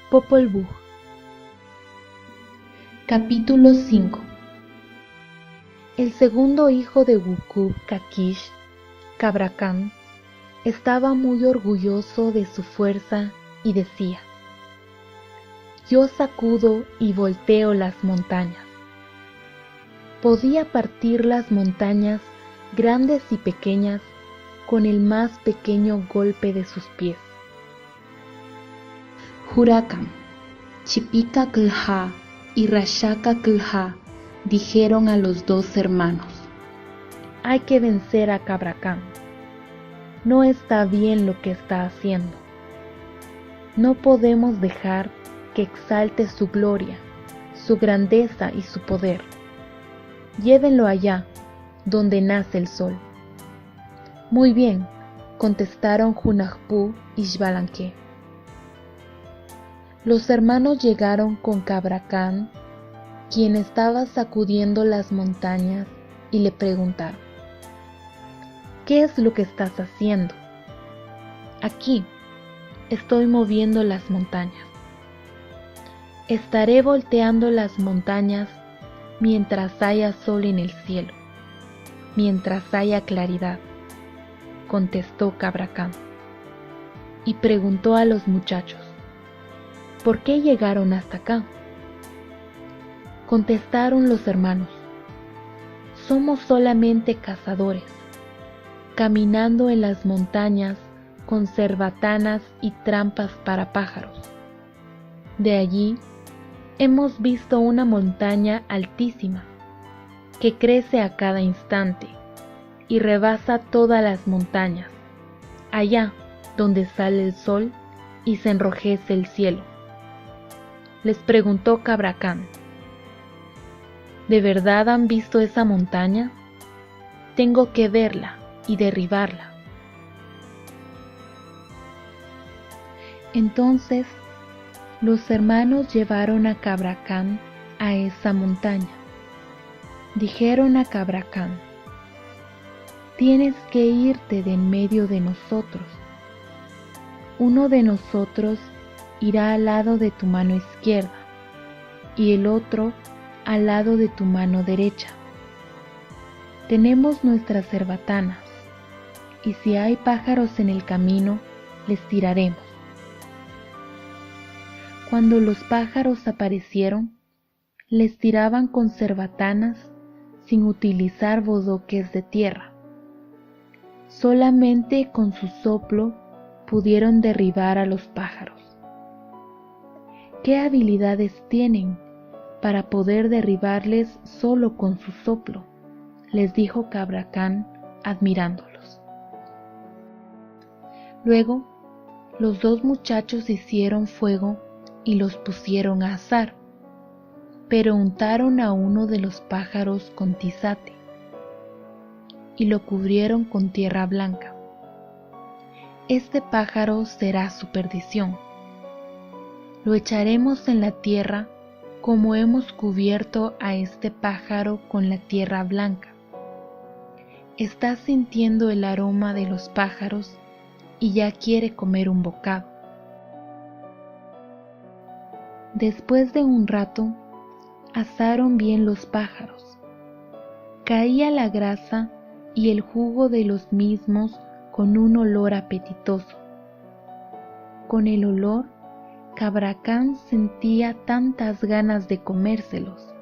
Popol Vuh. Capítulo 5. El segundo hijo de Wukup Kakish, Kabrakan, estaba muy orgulloso de su fuerza y decía: yo sacudo y volteo las montañas. Podía partir las montañas grandes y pequeñas con el más pequeño golpe de sus pies. Hurakan, Chipika-Klha y Rashaka-Klha dijeron a los dos hermanos: hay que vencer a Kabrakan. No está bien lo que está haciendo. No podemos dejar que exalte su gloria, su grandeza y su poder. Llévenlo allá, donde nace el sol. Muy bien, contestaron Hunahpu y Xbalanque. Los hermanos llegaron con Kabrakan, quien estaba sacudiendo las montañas, y le preguntaron: ¿qué es lo que estás haciendo? Aquí, estoy moviendo las montañas. Estaré volteando las montañas mientras haya sol en el cielo, mientras haya claridad, contestó Kabrakan. Y preguntó a los muchachos: ¿por qué llegaron hasta acá? Contestaron los hermanos: somos solamente cazadores, caminando en las montañas con cerbatanas y trampas para pájaros. De allí hemos visto una montaña altísima que crece a cada instante y rebasa todas las montañas, allá donde sale el sol y se enrojece el cielo. Les preguntó Kabrakan: ¿de verdad han visto esa montaña? Tengo que verla y derribarla. Entonces los hermanos llevaron a Kabrakan a esa montaña. Dijeron a Kabrakan: tienes que irte de en medio de nosotros. Uno de nosotros irá al lado de tu mano izquierda y el otro al lado de tu mano derecha. Tenemos nuestras cerbatanas, y si hay pájaros en el camino, les tiraremos. Cuando los pájaros aparecieron, les tiraban con cerbatanas sin utilizar bodoques de tierra. Solamente con su soplo pudieron derribar a los pájaros. ¿Qué habilidades tienen para poder derribarles solo con su soplo?, les dijo Kabrakan, admirándolos. Luego, los dos muchachos hicieron fuego y los pusieron a asar, pero untaron a uno de los pájaros con tizate y lo cubrieron con tierra blanca. Este pájaro será su perdición. Lo echaremos en la tierra como hemos cubierto a este pájaro con la tierra blanca. Está sintiendo el aroma de los pájaros y ya quiere comer un bocado. Después de un rato, asaron bien los pájaros. Caía la grasa y el jugo de los mismos con un olor apetitoso. Con el olor, Kabrakan sentía tantas ganas de comérselos,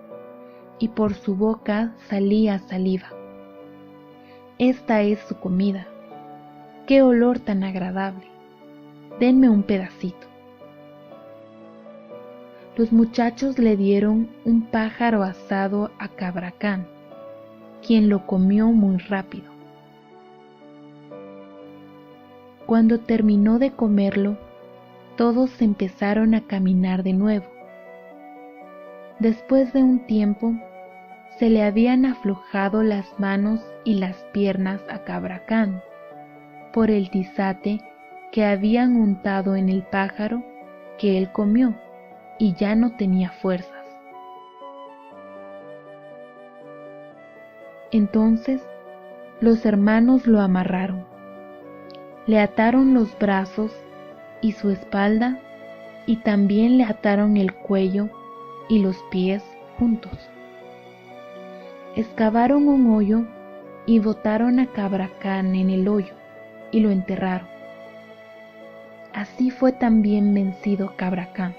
y por su boca salía saliva. Esta es su comida. ¡Qué olor tan agradable! Denme un pedacito. Los muchachos le dieron un pájaro asado a Kabrakan, quien lo comió muy rápido. Cuando terminó de comerlo, todos empezaron a caminar de nuevo. Después de un tiempo, se le habían aflojado las manos y las piernas a Kabrakan por el tizate que habían untado en el pájaro que él comió, y ya no tenía fuerzas. Entonces los hermanos lo amarraron Le ataron los brazos y su espalda, y también le ataron el cuello y los pies juntos. Excavaron un hoyo y botaron a Cabracán en el hoyo y lo enterraron. Así fue también vencido Cabracán.